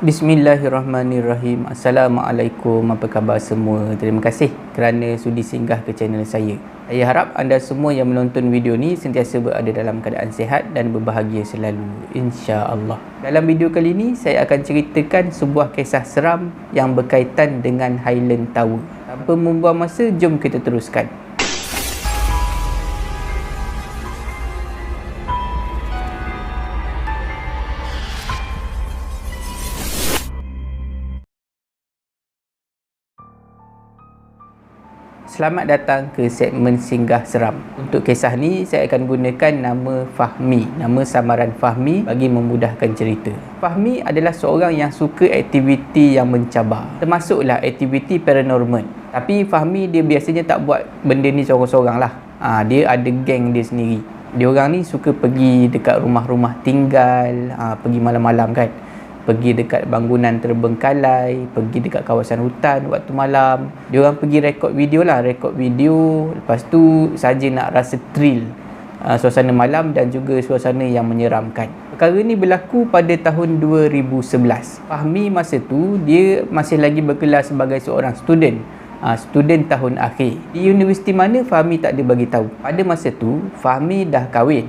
Bismillahirrahmanirrahim. Assalamualaikum, apa khabar semua? Terima kasih kerana sudi singgah ke channel saya. Saya harap anda semua yang menonton video ni sentiasa berada dalam keadaan sihat dan berbahagia selalu, insya-Allah. Dalam video kali ini saya akan ceritakan sebuah kisah seram yang berkaitan dengan Highland Tower. Tanpa membuang masa, jom kita teruskan. Selamat datang ke segmen Singgah Seram. Untuk kisah ni saya akan gunakan nama Fahmi, nama samaran Fahmi bagi memudahkan cerita. Fahmi adalah seorang yang suka aktiviti yang mencabar, termasuklah aktiviti paranormal. Tapi Fahmi dia biasanya tak buat benda ni seorang-seorang lah. Dia ada geng dia sendiri. Diorang ni suka pergi dekat rumah-rumah tinggal, pergi malam-malam kan. Pergi dekat bangunan terbengkalai, pergi dekat kawasan hutan waktu malam. Diorang pergi rekod video lah, lepas tu saja nak rasa thrill suasana malam dan juga suasana yang menyeramkan. Perkara ni berlaku pada tahun 2011. Fahmi masa tu dia masih lagi berkelas sebagai seorang student tahun akhir. Di universiti mana Fahmi tak ada bagi tahu. Pada masa tu Fahmi dah kahwin.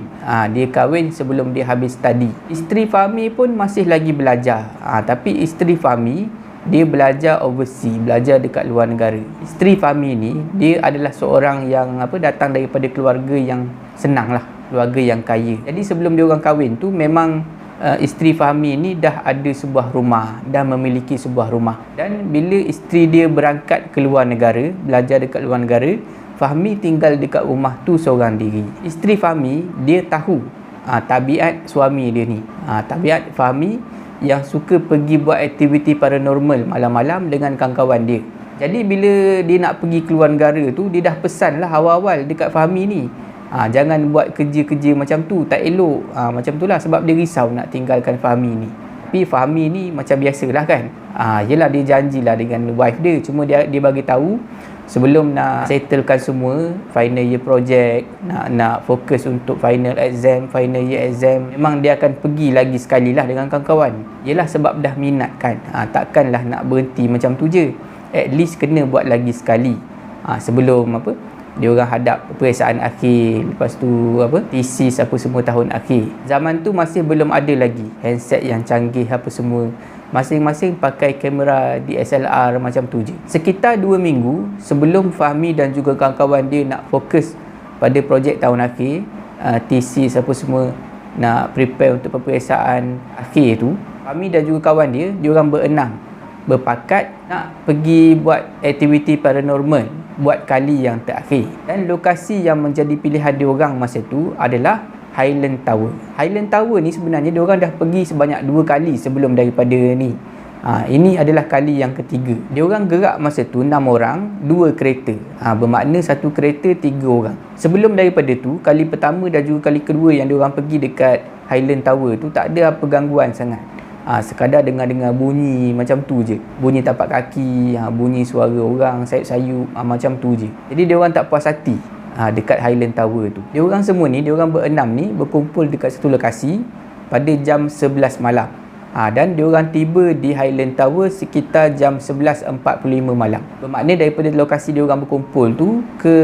Dia kahwin sebelum dia habis study. Isteri Fahmi pun masih lagi belajar. Tapi isteri Fahmi dia belajar overseas, belajar dekat luar negara. Isteri Fahmi ni dia adalah seorang yang datang daripada keluarga yang senang lah, keluarga yang kaya. Jadi sebelum dia orang kahwin tu memang isteri Fahmi ni dah ada sebuah rumah, dah memiliki sebuah rumah. Dan bila isteri dia berangkat ke luar negara, belajar dekat luar negara, Fahmi tinggal dekat rumah tu seorang diri. Isteri Fahmi dia tahu tabiat suami dia ni, tabiat Fahmi yang suka pergi buat aktiviti paranormal malam-malam dengan kawan-kawan dia. Jadi bila dia nak pergi ke luar negara tu, dia dah pesan lah awal-awal dekat Fahmi ni, jangan buat kerja-kerja macam tu, tak elok. Macam tu lah, sebab dia risau nak tinggalkan Fahmi ni. Tapi Fahmi ni macam biasalah kan. Yelah dia janjilah dengan wife dia. Cuma dia bagi tahu sebelum nak settlekan semua final year project, nak fokus untuk final year exam, memang dia akan pergi lagi sekali lah dengan kawan-kawan. Yelah sebab dah minat kan. Takkanlah nak berhenti macam tu je. At least kena buat lagi sekali. Sebelum dia orang hadap peperiksaan akhir, lepas tu thesis semua tahun akhir. Zaman tu masih belum ada lagi handset yang canggih semua. Masing-masing pakai kamera DSLR macam tu je. Sekitar 2 minggu sebelum Fahmi dan juga kawan-kawan dia nak fokus pada projek tahun akhir, thesis semua, nak prepare untuk peperiksaan akhir tu, Fahmi dan juga kawan dia orang berenam berpakat nak pergi buat aktiviti paranormal buat kali yang terakhir. Dan lokasi yang menjadi pilihan diorang masa tu adalah Highland Tower. Highland Tower ni sebenarnya diorang dah pergi sebanyak 2 kali sebelum daripada ni. Ini adalah kali yang ketiga. Diorang gerak masa tu 6 orang, 2 kereta. Bermakna 1 kereta 3 orang. Sebelum daripada tu, kali pertama dan juga kali kedua yang diorang pergi dekat Highland Tower tu tak ada apa gangguan sangat. Sekadar dengar-dengar bunyi macam tu je, bunyi tapak kaki, bunyi suara orang sayup-sayup, macam tu je. Jadi dia orang tak puas hati dekat Highland Tower tu. Dia orang semua ni, dia orang berenam ni berkumpul dekat satu lokasi pada jam 11 malam. Dan dia orang tiba di Highland Tower sekitar jam 11.45 malam. Bermakna daripada lokasi dia orang berkumpul tu ke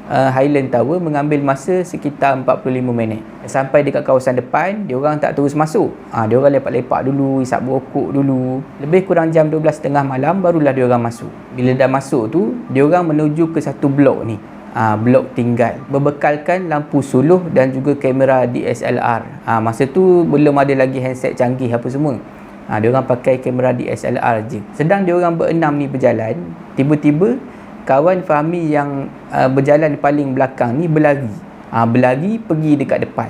Highland Tower mengambil masa sekitar 45 minit. Sampai dekat kawasan depan, diorang tak terus masuk. Diorang lepak-lepak dulu, isap rokok dulu. Lebih kurang jam 12.30 malam barulah diorang masuk. Bila dah masuk tu, diorang menuju ke satu blok ni, blok tinggal, berbekalkan lampu suluh dan juga kamera DSLR. Masa tu belum ada lagi handset canggih semua. Diorang pakai kamera DSLR je. Sedang diorang berenam ni berjalan, tiba-tiba kawan Fahmi yang berjalan paling belakang ni berlari. Berlari pergi dekat depan.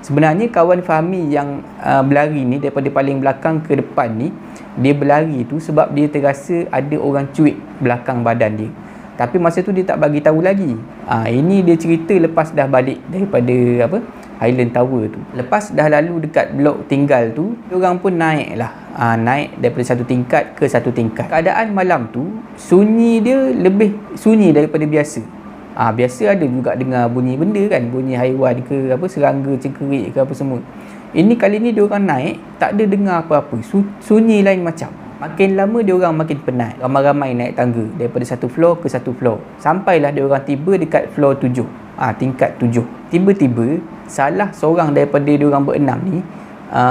Sebenarnya kawan Fahmi yang berlari ni daripada paling belakang ke depan ni, dia berlari tu sebab dia terasa ada orang cuik belakang badan dia. Tapi masa tu dia tak bagi tahu lagi. Ini dia cerita lepas dah balik daripada Highland Tower tu. Lepas dah lalu dekat blok tinggal tu, diorang pun naik lah. Naik daripada satu tingkat ke satu tingkat. Keadaan malam tu, sunyi dia lebih sunyi daripada biasa. Biasa ada juga dengar bunyi benda kan, bunyi haiwan ke serangga, cengkerik ke semua. Ini kali ni diorang naik, tak ada dengar apa-apa, sunyi lain macam. Makin lama diorang makin penat. Ramai-ramai naik tangga daripada satu floor ke satu floor. Sampailah diorang tiba dekat floor 7. Tingkat 7. Tiba-tiba salah seorang daripada diorang berenam ni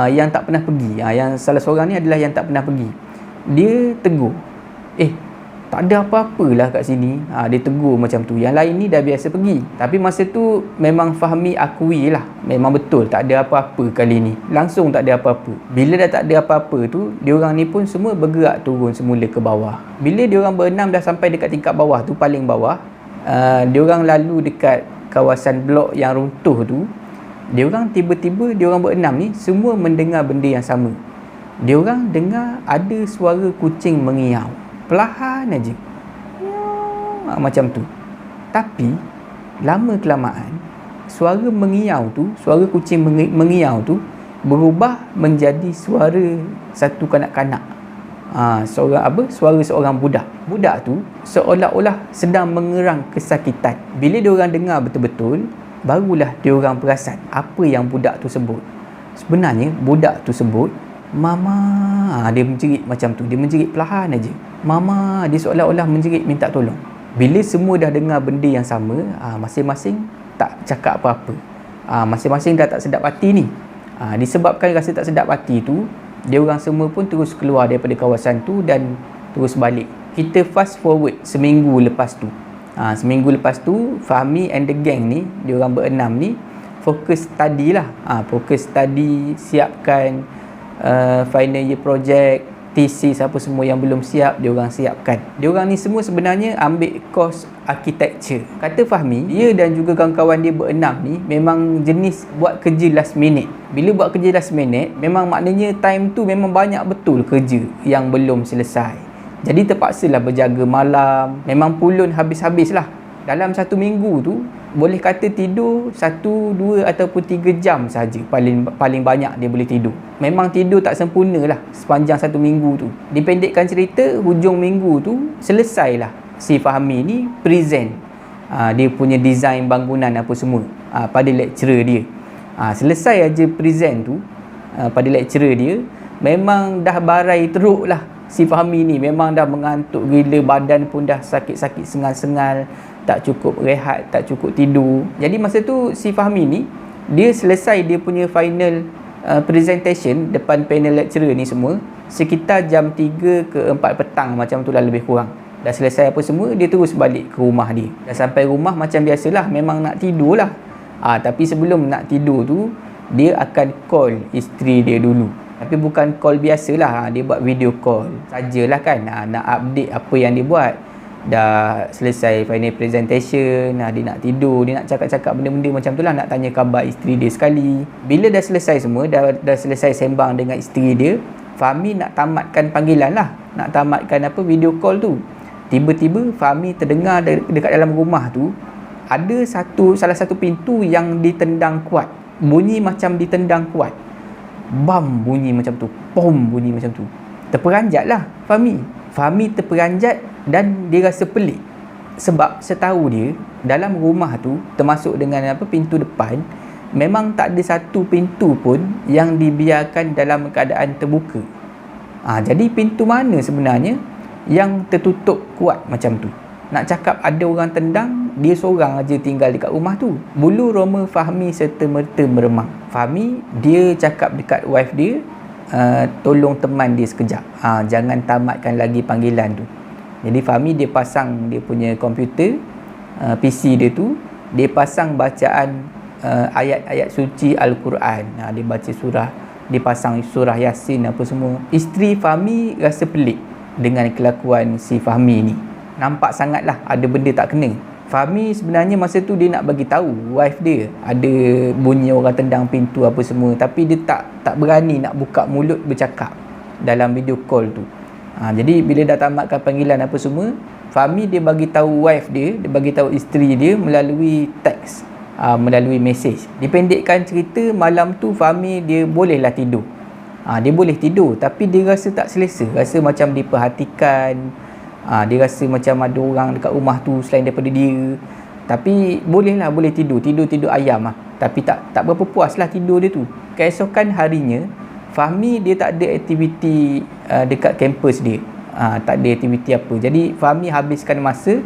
yang tak pernah pergi. Yang salah seorang ni adalah yang tak pernah pergi. Dia tegur. Tak ada apa-apalah kat sini. Dia tegur macam tu. Yang lain ni dah biasa pergi. Tapi masa tu memang Fahmi akui lah. Memang betul tak ada apa-apa kali ni. Langsung tak ada apa-apa. Bila dah tak ada apa-apa tu, diorang ni pun semua bergerak turun semula ke bawah. Bila diorang berenam dah sampai dekat tingkat bawah tu, paling bawah, diorang lalu dekat kawasan blok yang runtuh tu, diorang tiba-tiba diorang berenam ni semua mendengar benda yang sama. Diorang dengar ada suara kucing mengiau. Perlahan aja. Macam tu. Tapi lama kelamaan suara mengiau tu, suara kucing mengiau tu berubah menjadi suara satu kanak-kanak. Suara seorang budak. Budak tu seolah-olah sedang mengerang kesakitan. Bila diorang dengar betul-betul, barulah diorang perasan apa yang budak tu sebut. Sebenarnya budak tu sebut Mama. Dia menjerit macam tu. Dia menjerit perlahan aja. Mama. Dia seolah-olah menjerit minta tolong. Bila semua dah dengar benda yang sama, masing-masing tak cakap apa-apa. Masing-masing dah tak sedap hati ni. Disebabkan rasa tak sedap hati tu, dia orang semua pun terus keluar daripada kawasan tu dan terus balik. Kita fast forward seminggu lepas tu. Seminggu lepas tu, Fahmi and the gang ni, dia orang berenam ni, fokus study lah. Fokus study, siapkan final year project, thesis apa semua yang belum siap, diorang siapkan. Diorang ni semua sebenarnya ambil course architecture. Kata Fahmi, dia dan juga kawan-kawan dia berenam ni memang jenis buat kerja last minute. Bila buat kerja last minute, memang maknanya time tu memang banyak betul kerja yang belum selesai. Jadi terpaksalah berjaga malam, memang pulun habis-habis lah. Dalam satu minggu tu, boleh kata tidur 1, 2 ataupun 3 jam saja. Paling banyak dia boleh tidur. Memang tidur tak sempurna lah sepanjang satu minggu tu. Dipendekkan cerita, hujung minggu tu selesailah si Fahmi ni present dia punya design bangunan apa semua pada lecturer dia. Selesai aja present tu pada lecturer dia, memang dah barai teruk lah si Fahmi ni. Memang dah mengantuk gila, badan pun dah sakit-sakit sengal-sengal, tak cukup rehat, tak cukup tidur. Jadi masa tu si Fahmi ni, dia selesai dia punya final presentation depan panel lecturer ni semua sekitar jam 3 ke 4 petang macam tu lah lebih kurang. Dah selesai apa semua, dia terus balik ke rumah dia. Dah sampai rumah macam biasalah, memang nak tidur lah. Tapi sebelum nak tidur tu, dia akan call isteri dia dulu. Tapi bukan call biasalah, dia buat video call sajalah kan. Nak update apa yang dia buat. Dah selesai final presentation, dia nak tidur, dia nak cakap-cakap benda-benda macam tu lah, nak tanya khabar isteri dia sekali. Bila dah selesai semua, dah selesai sembang dengan isteri dia, Fahmi nak tamatkan panggilan lah, nak tamatkan video call tu. Tiba-tiba Fahmi terdengar dekat dalam rumah tu ada salah satu pintu yang ditendang kuat. Bunyi macam ditendang kuat. Bam, bunyi macam tu. Pom, bunyi macam tu. Terperanjat lah Fahmi terperanjat dan dia rasa pelik. Sebab setahu dia, dalam rumah tu, termasuk dengan pintu depan, memang tak ada satu pintu pun yang dibiarkan dalam keadaan terbuka. Jadi pintu mana sebenarnya yang tertutup kuat macam tu? Nak cakap ada orang tendang, dia seorang aja tinggal dekat rumah tu. Bulu roma Fahmi serta-merta meremang. Fahmi, dia cakap dekat wife dia, tolong teman dia sekejap, jangan tamatkan lagi panggilan tu. Jadi Fahmi dia pasang dia punya komputer, PC dia tu, dia pasang bacaan ayat-ayat suci Al-Quran. Dia baca surah, dia pasang surah Yasin apa semua. Isteri Fahmi rasa pelik dengan kelakuan si Fahmi ni. Nampak sangatlah ada benda tak kena. Fahmi sebenarnya masa tu dia nak bagi tahu wife dia ada bunyi orang tendang pintu apa semua, tapi dia tak berani nak buka mulut bercakap dalam video call tu. Jadi bila dah tamatkan panggilan apa semua, Fahmi dia bagi tahu wife dia bagi tahu isteri dia melalui teks, melalui mesej. Dipendekkan cerita, malam tu Fahmi dia bolehlah tidur. Dia boleh tidur, tapi dia rasa tak selesa, rasa macam diperhatikan. Dia rasa macam ada orang dekat rumah tu selain daripada dia. Tapi boleh tidur ayam lah. Tapi tak berapa puas lah tidur dia tu. Keesokan harinya, Fahmi dia tak ada aktiviti dekat kampus dia. Tak ada aktiviti apa. Jadi Fahmi habiskan masa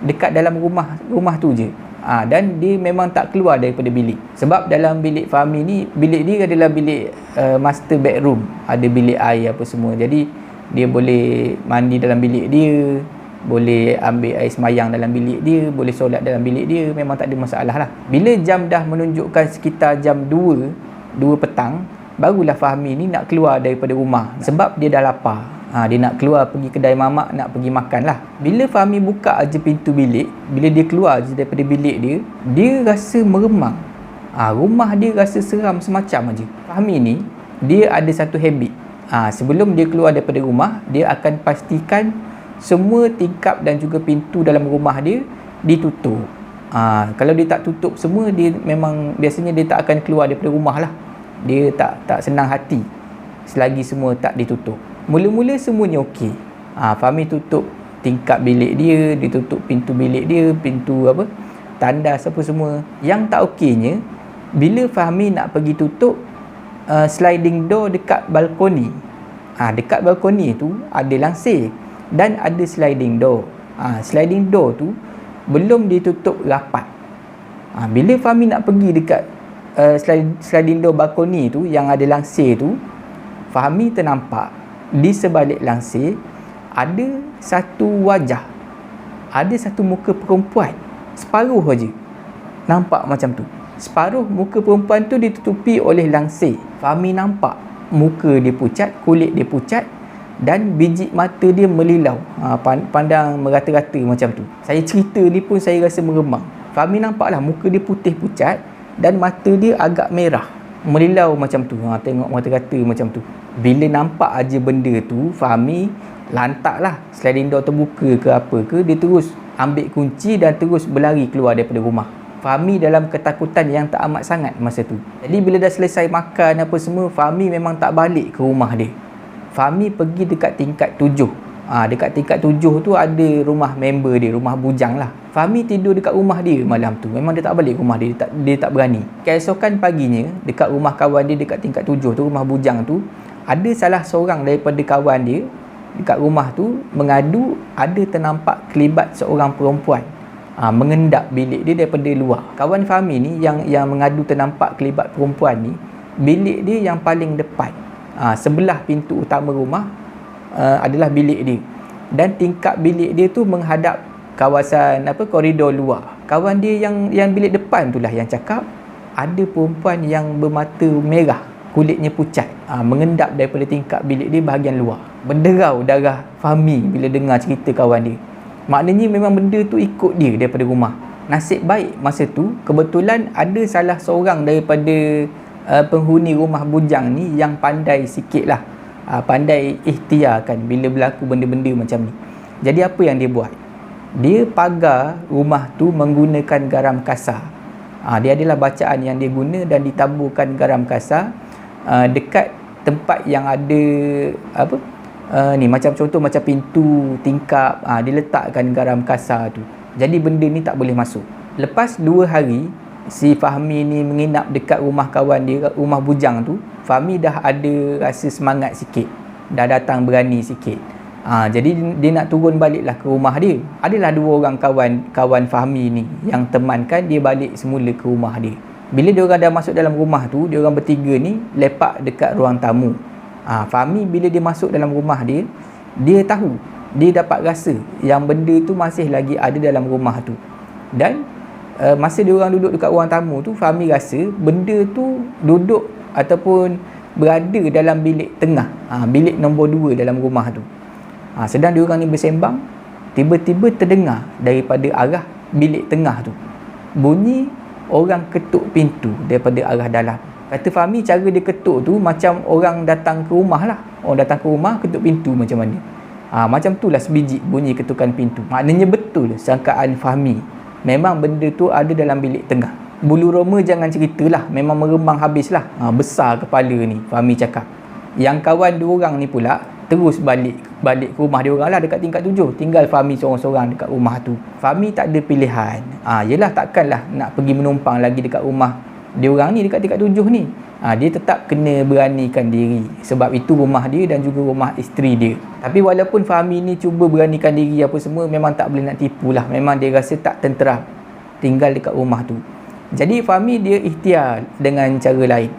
dekat dalam rumah tu je. Dan dia memang tak keluar daripada bilik. Sebab dalam bilik Fahmi ni, bilik dia adalah bilik master bedroom. Ada bilik air apa semua. Jadi dia boleh mandi dalam bilik dia, boleh ambil air semayang dalam bilik dia, boleh solat dalam bilik dia. Memang tak ada masalah lah. Bila jam dah menunjukkan sekitar jam 2 petang, barulah Fahmi ni nak keluar daripada rumah. Sebab dia dah lapar. Dia nak keluar pergi kedai mamak, nak pergi makan lah. Bila Fahmi buka aja pintu bilik, bila dia keluar aja daripada bilik dia, dia rasa meremang. Rumah dia rasa seram semacam aja. Fahmi ni, dia ada satu habit. Sebelum dia keluar daripada rumah, dia akan pastikan semua tingkap dan juga pintu dalam rumah dia ditutup. Kalau dia tak tutup semua, dia memang biasanya dia tak akan keluar daripada rumah lah. Dia tak senang hati selagi semua tak ditutup. Mula-mula semuanya okey. Fahmi tutup tingkap bilik dia, dia tutup pintu bilik dia, pintu tandas apa semua. Yang tak okeynya, bila Fahmi nak pergi tutup sliding door dekat balkoni. Dekat balkoni tu ada langsir dan ada sliding door. Sliding door tu belum ditutup rapat. Bila Fahmi nak pergi dekat sliding door balkoni tu yang ada langsir tu, Fahmi ternampak di sebalik langsir ada satu wajah, ada satu muka perempuan, separuh aja nampak macam tu. Separuh muka perempuan tu ditutupi oleh langsir. Fahmi nampak muka dia pucat, kulit dia pucat dan biji mata dia melilau, pandang merata-rata macam tu. Saya cerita ni pun saya rasa meremang. Fahmi nampaklah muka dia putih pucat dan mata dia agak merah, melilau macam tu. Tengok merata-rata macam tu. Bila nampak aja benda tu, Fahmi lantaklah. Sliding door terbuka ke apa ke, dia terus ambil kunci dan terus berlari keluar daripada rumah. Fahmi dalam ketakutan yang tak amat sangat masa tu. Jadi bila dah selesai makan apa semua, Fahmi memang tak balik ke rumah dia. Fahmi pergi dekat tingkat 7. Dekat tingkat 7 tu ada rumah member dia, rumah bujang lah. Fahmi tidur dekat rumah dia malam tu. Memang dia tak balik rumah dia, dia tak berani. Keesokan paginya, dekat rumah kawan dia dekat tingkat 7 tu, rumah bujang tu, ada salah seorang daripada kawan dia dekat rumah tu mengadu ada ternampak kelibat seorang perempuan mengendap bilik dia daripada luar. Kawan Fahmi ni yang mengadu ternampak kelibat perempuan ni, bilik dia yang paling depan. Sebelah pintu utama rumah adalah bilik dia. Dan tingkap bilik dia tu menghadap kawasan koridor luar. Kawan dia yang bilik depan tu lah yang cakap ada perempuan yang bermata merah, kulitnya pucat, mengendap daripada tingkap bilik dia bahagian luar. Berderau darah Fahmi bila dengar cerita kawan dia. Maknanya memang benda tu ikut dia daripada rumah. Nasib baik masa tu kebetulan ada salah seorang daripada penghuni rumah bujang ni yang pandai sikit lah, pandai ikhtiarkan bila berlaku benda-benda macam ni. Jadi apa yang dia buat? Dia pagar rumah tu menggunakan garam kasar. Dia adalah bacaan yang dia guna dan ditaburkan garam kasar dekat tempat yang ada ni, macam contoh macam pintu, tingkap, diletakkan garam kasar tu. Jadi benda ni tak boleh masuk. Lepas 2 hari si Fahmi ni menginap dekat rumah kawan dia, rumah bujang tu, Fahmi dah ada rasa semangat sikit, dah datang berani sikit. Jadi dia nak turun baliklah ke rumah dia. Adalah 2 orang kawan Fahmi ni yang temankan dia balik semula ke rumah dia. Bila dia orang dah masuk dalam rumah tu, dia orang bertiga ni lepak dekat ruang tamu. Fahmi bila dia masuk dalam rumah dia, dia tahu, dia dapat rasa yang benda tu masih lagi ada dalam rumah tu. Dan masa dia orang duduk dekat ruang tamu tu, Fahmi rasa benda tu duduk ataupun berada dalam bilik tengah, bilik nombor 2 dalam rumah tu. Sedang dia orang ni bersembang, tiba-tiba terdengar daripada arah bilik tengah tu bunyi orang ketuk pintu daripada arah dalam. Kata Fahmi, cara dia ketuk tu macam orang datang ke rumah lah. Orang datang ke rumah ketuk pintu macam mana. Macam tu lah sebiji bunyi ketukan pintu. Maknanya betul sangkaan Fahmi, memang benda tu ada dalam bilik tengah. Bulu roma jangan ceritalah, memang meremang habislah. Besar kepala ni, Fahmi cakap. Yang kawan 2 orang ni pula terus balik ke rumah dia orang lah dekat tingkat 7. Tinggal Fahmi seorang-seorang dekat rumah tu. Fahmi tak ada pilihan. Yelah takkanlah nak pergi menumpang lagi dekat rumah dia orang ni dekat tingkat 7 ni. Dia tetap kena beranikan diri sebab itu rumah dia dan juga rumah isteri dia. Tapi walaupun Fahmi ni cuba beranikan diri apa semua, memang tak boleh nak tipu lah. Memang dia rasa tak tenteram tinggal dekat rumah tu. Jadi Fahmi dia ikhtiar dengan cara lain.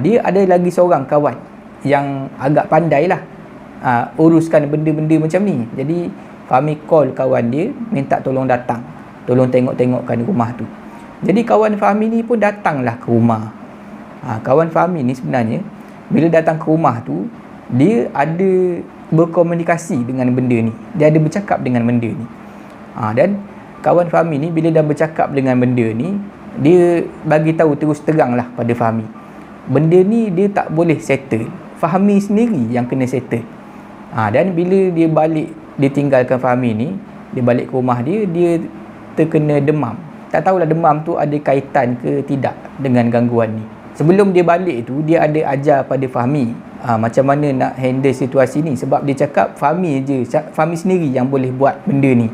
Dia ada lagi seorang kawan yang agak pandai lah uruskan benda-benda macam ni. Jadi Fahmi call kawan dia, minta tolong datang, tolong tengok-tengokkan rumah tu. Jadi kawan Fahmi ni pun datanglah ke rumah. Kawan Fahmi ni sebenarnya bila datang ke rumah tu, dia ada berkomunikasi dengan benda ni, dia ada bercakap dengan benda ni. Dan kawan Fahmi ni bila dah bercakap dengan benda ni, dia bagi tahu terus terang lah pada Fahmi, benda ni dia tak boleh settle, Fahmi sendiri yang kena settle. Dan bila dia balik, dia tinggalkan Fahmi ni, dia balik ke rumah dia, dia terkena demam. Tak tahulah demam tu ada kaitan ke tidak dengan gangguan ni. Sebelum dia balik tu, dia ada ajar pada Fahmi macam mana nak handle situasi ni. Sebab dia cakap Fahmi sendiri yang boleh buat benda ni.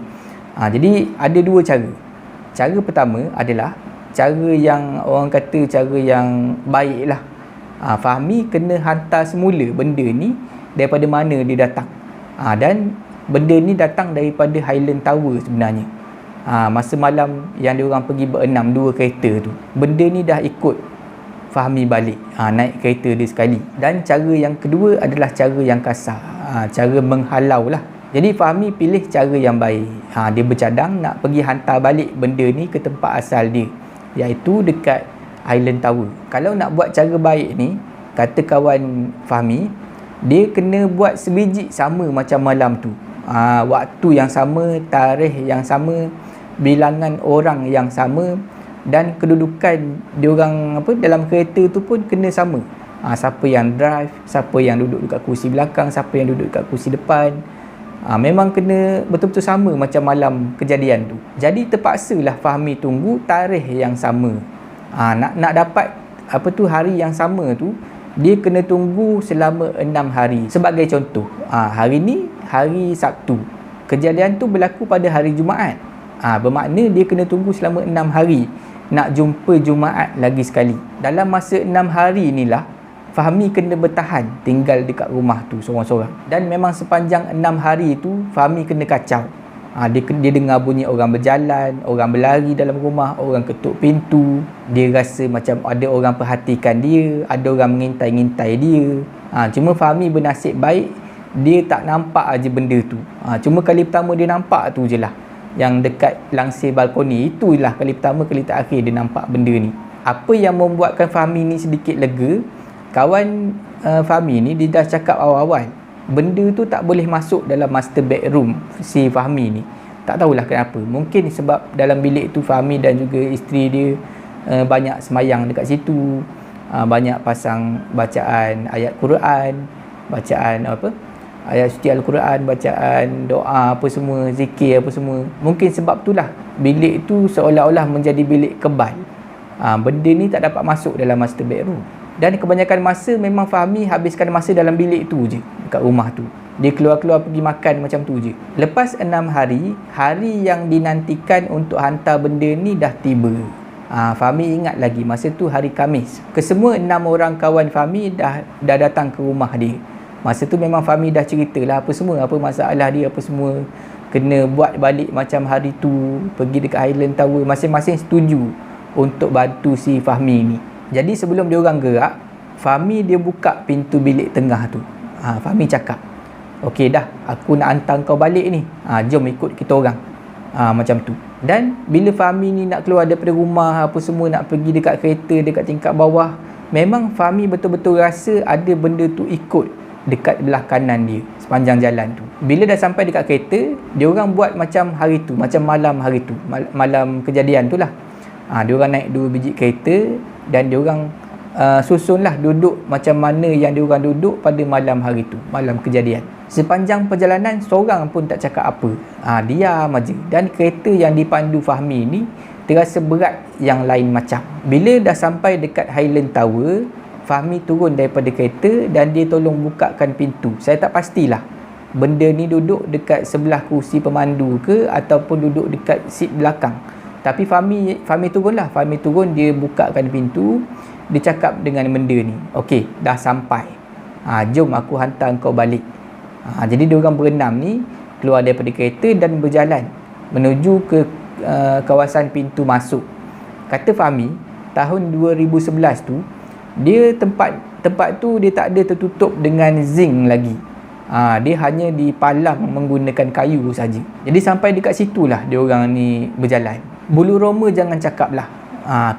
Jadi ada dua cara. Cara pertama adalah cara yang orang kata cara yang baik lah. Fahmi kena hantar semula benda ni daripada mana dia datang. Dan benda ni datang daripada Highland Tower sebenarnya. Masa malam yang dia orang pergi berenam 2 kereta tu, benda ni dah ikut Fahmi balik, naik kereta dia sekali. Dan cara yang kedua adalah cara yang kasar, cara menghalau lah. Jadi Fahmi pilih cara yang baik. Dia bercadang nak pergi hantar balik benda ni ke tempat asal dia, iaitu dekat Highland Tower. Kalau nak buat cara baik ni, kata kawan Fahmi, dia kena buat sebiji sama macam malam tu. Waktu yang sama, tarikh yang sama, bilangan orang yang sama, dan kedudukan diorang dalam kereta tu pun kena sama. Siapa yang drive, siapa yang duduk dekat kursi belakang, siapa yang duduk dekat kursi depan. Memang kena betul-betul sama macam malam kejadian tu. Jadi terpaksalah Fahmi tunggu tarikh yang sama. Nak dapat hari yang sama tu, dia kena tunggu selama 6 hari. Sebagai contoh, hari ni hari Sabtu, kejadian tu berlaku pada hari Jumaat. Bermakna dia kena tunggu selama 6 hari nak jumpa Jumaat lagi sekali. Dalam masa 6 hari inilah Fahmi kena bertahan tinggal dekat rumah tu seorang-seorang. Dan memang sepanjang 6 hari tu Fahmi kena kacau. Dia dengar bunyi orang berjalan, orang berlari dalam rumah, orang ketuk pintu. Dia rasa macam ada orang perhatikan dia, ada orang mengintai-ngintai dia. Cuma Fahmi bernasib baik, dia tak nampak aja benda tu. Cuma kali pertama dia nampak tu je lah, yang dekat langsir balkoni. Itulah kali pertama, kali terakhir dia nampak benda ni. Apa yang membuatkan Fahmi ni sedikit lega, kawan Fahmi ni dia dah cakap awal-awal, benda tu tak boleh masuk dalam master bedroom si Fahmi ni. Tak tahulah kenapa. Mungkin sebab dalam bilik tu Fahmi dan juga isteri dia banyak semayang dekat situ, banyak pasang bacaan ayat Quran, bacaan ayat suci Al-Quran, bacaan doa apa semua, zikir apa semua. Mungkin sebab itulah bilik tu seolah-olah menjadi bilik kebal. Benda ni tak dapat masuk dalam master bedroom. Dan kebanyakan masa memang Fahmi habiskan masa dalam bilik tu je, dekat rumah tu. Dia keluar-keluar pergi makan macam tu je. Lepas 6 hari, hari yang dinantikan untuk hantar benda ni dah tiba. Fahmi ingat lagi masa tu hari Khamis. Kesemua 6 orang kawan Fahmi dah datang ke rumah dia. Masa tu memang Fahmi dah ceritalah apa semua, apa masalah dia, apa semua. Kena buat balik macam hari tu, pergi dekat Highland Tower. Masing-masing setuju untuk bantu si Fahmi ni. Jadi sebelum dia orang gerak, Fahmi dia buka pintu bilik tengah tu. Fahmi cakap, "Okey dah, aku nak hantar kau balik ni. Jom ikut kita orang." Macam tu. Dan bila Fahmi ni nak keluar daripada rumah apa semua, nak pergi dekat kereta dekat tingkat bawah, memang Fahmi betul-betul rasa ada benda tu ikut dekat belah kanan dia sepanjang jalan tu. Bila dah sampai dekat kereta, dia orang buat macam hari tu, macam malam hari tu, malam kejadian tu lah. Dia orang naik 2 biji kereta dan dia orang susunlah duduk macam mana yang dia orang duduk pada malam hari tu, malam kejadian. Sepanjang perjalanan seorang pun tak cakap apa. Diam aja. Dan kereta yang dipandu Fahmi ni terasa berat yang lain macam. Bila dah sampai dekat Highland Tower, Fahmi turun daripada kereta dan dia tolong bukakan pintu. Saya tak pastilah benda ni duduk dekat sebelah kursi pemandu ke ataupun duduk dekat seat belakang. Tapi Fahmi turunlah. Fahmi turun, dia bukakan pintu, dia cakap dengan benda ni, okey, dah sampai, jom aku hantar kau balik. Jadi diorang berenam ni keluar daripada kereta dan berjalan menuju ke kawasan pintu masuk. Kata Fahmi, tahun 2011 tu, dia tempat tu dia tak ada tertutup dengan zinc lagi. Dia hanya dipalang menggunakan kayu saja. Jadi sampai dekat situlah diorang ni berjalan. Bulu roma jangan cakap lah.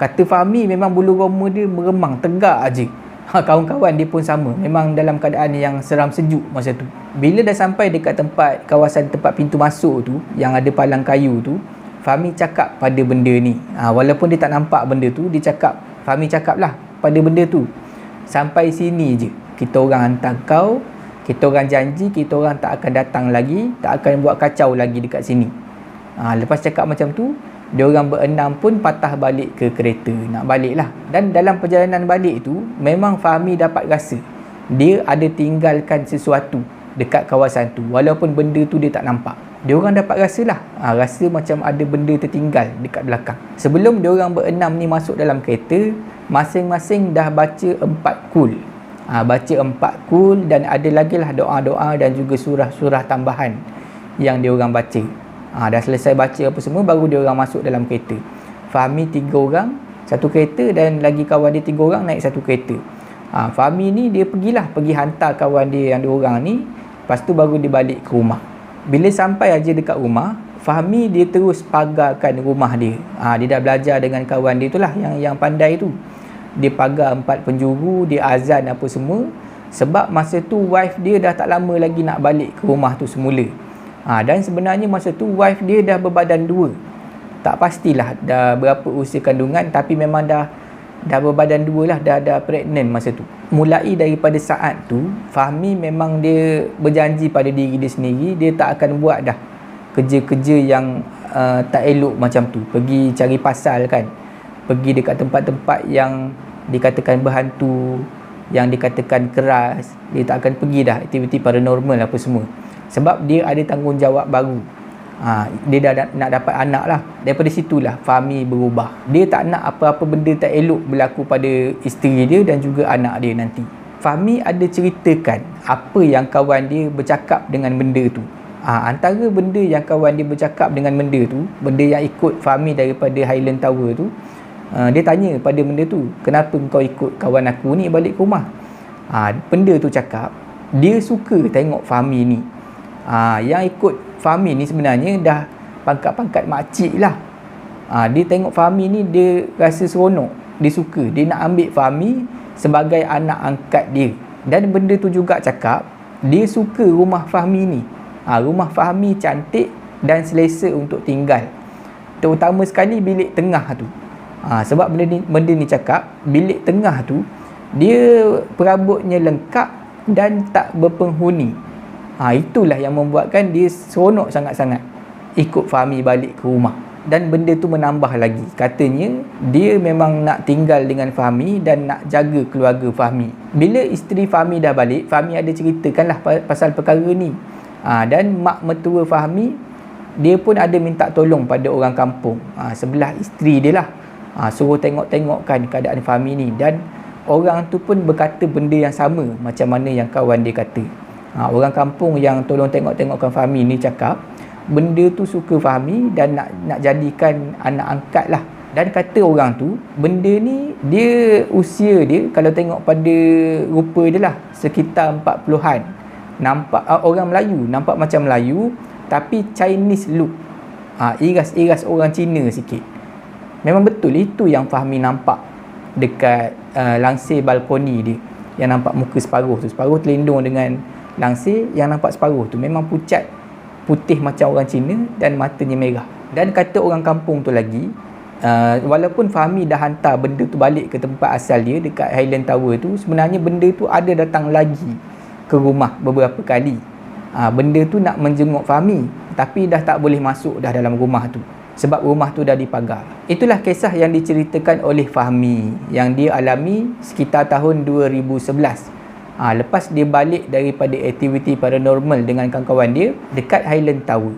Kata Fahmi, memang bulu roma dia meremang, tegak aje. Kawan-kawan dia pun sama, memang dalam keadaan yang seram sejuk masa tu. Bila dah sampai dekat kawasan tempat pintu masuk tu, yang ada palang kayu tu, Fahmi cakap pada benda ni. Walaupun dia tak nampak benda tu, Fahmi cakap lah pada benda tu, sampai sini je, kita orang hantar kau, kita orang janji kita orang tak akan datang lagi, tak akan buat kacau lagi dekat sini. Lepas cakap macam tu, diorang berenam pun patah balik ke kereta, nak balik lah. Dan dalam perjalanan balik tu, memang Fahmi dapat rasa dia ada tinggalkan sesuatu dekat kawasan tu, walaupun benda tu dia tak nampak. Diorang dapat rasa lah, rasa macam ada benda tertinggal dekat belakang. Sebelum diorang berenam ni masuk dalam kereta, masing-masing dah baca 4 kul. Baca 4 kul, dan ada lagi lah doa-doa dan juga surah-surah tambahan yang diorang baca. Dah selesai baca apa semua, baru dia orang masuk dalam kereta. Fahmi 3 orang satu kereta, dan lagi kawan dia 3 orang naik satu kereta. Fahmi ni dia pergi hantar kawan dia yang 2 orang ni. Lepas tu baru dia balik ke rumah. Bila sampai aja dekat rumah, Fahmi dia terus pagarkan rumah dia. Dia dah belajar dengan kawan dia tu lah, yang pandai tu. Dia pagar 4 penjuru, dia azan apa semua. Sebab masa tu wife dia dah tak lama lagi nak balik ke rumah tu semula. Dan sebenarnya masa tu wife dia dah berbadan 2. Tak pastilah dah berapa usia kandungan, tapi memang dah berbadan 2 lah, dah pregnant masa tu. Mulai daripada saat tu, Fahmi memang dia berjanji pada diri dia sendiri, dia tak akan buat dah kerja-kerja yang tak elok macam tu. Pergi cari pasal kan, pergi dekat tempat-tempat yang dikatakan berhantu, yang dikatakan keras, dia tak akan pergi dah aktiviti paranormal apa semua. Sebab dia ada tanggungjawab baru. Dia dah nak dapat anak lah. Daripada situlah Fahmi berubah. Dia tak nak apa-apa benda tak elok berlaku pada isteri dia dan juga anak dia nanti. Fahmi ada ceritakan apa yang kawan dia bercakap dengan benda tu. Antara benda yang kawan dia bercakap dengan benda tu, benda yang ikut Fahmi daripada Highland Tower tu, dia tanya pada benda tu, kenapa kau ikut kawan aku ni balik ke rumah? Benda tu cakap, dia suka tengok Fahmi ni. Yang ikut Fahmi ni sebenarnya dah pangkat-pangkat makcik lah. Dia tengok Fahmi ni, dia rasa seronok, dia suka, dia nak ambil Fahmi sebagai anak angkat dia. Dan benda tu juga cakap, dia suka rumah Fahmi ni. Rumah Fahmi cantik dan selesa untuk tinggal, terutama sekali bilik tengah tu. Sebab benda ni cakap, bilik tengah tu dia perabotnya lengkap dan tak berpenghuni. Itulah yang membuatkan dia seronok sangat-sangat ikut Fahmi balik ke rumah. Dan benda tu menambah lagi, katanya dia memang nak tinggal dengan Fahmi dan nak jaga keluarga Fahmi. Bila isteri Fahmi dah balik, Fahmi ada ceritakanlah pasal perkara ni. Dan mak mertua Fahmi, dia pun ada minta tolong pada orang kampung sebelah isteri dia lah, suruh tengok-tengokkan keadaan Fahmi ni. Dan orang tu pun berkata benda yang sama macam mana yang kawan dia kata. Orang kampung yang tolong tengok-tengokkan Fahmi ni cakap benda tu suka Fahmi dan nak jadikan anak angkat lah. Dan kata orang tu, benda ni dia usia dia, kalau tengok pada rupa dia lah, sekitar 40-an. Nampak orang Melayu, nampak macam Melayu tapi Chinese look. Iras-iras orang Cina sikit. Memang betul itu yang Fahmi nampak dekat langsir balkoni dia, yang nampak muka separuh tu. Separuh terlindung dengan langsir, yang nampak separuh tu memang pucat, putih macam orang Cina dan matanya merah. Dan kata orang kampung tu lagi, walaupun Fahmi dah hantar benda tu balik ke tempat asal dia dekat Highland Tower tu, sebenarnya benda tu ada datang lagi ke rumah beberapa kali. Benda tu nak menjenguk Fahmi, tapi dah tak boleh masuk dah dalam rumah tu sebab rumah tu dah dipagar. Itulah kisah yang diceritakan oleh Fahmi yang dia alami sekitar tahun 2011. Lepas dia balik daripada aktiviti paranormal dengan kawan-kawan dia dekat Highland Tower.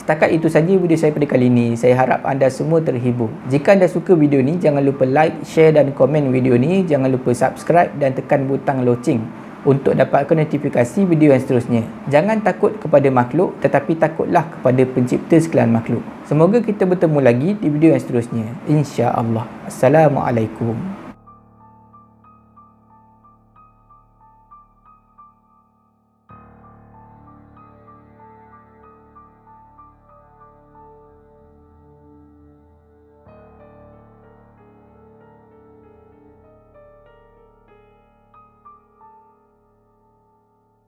Setakat itu saja video saya pada kali ini. Saya harap anda semua terhibur. Jika anda suka video ni, jangan lupa like, share dan komen video ni. Jangan lupa subscribe dan tekan butang loceng untuk dapatkan notifikasi video yang seterusnya. Jangan takut kepada makhluk, tetapi takutlah kepada pencipta sekalian makhluk. Semoga kita bertemu lagi di video yang seterusnya. InsyaAllah. Assalamualaikum.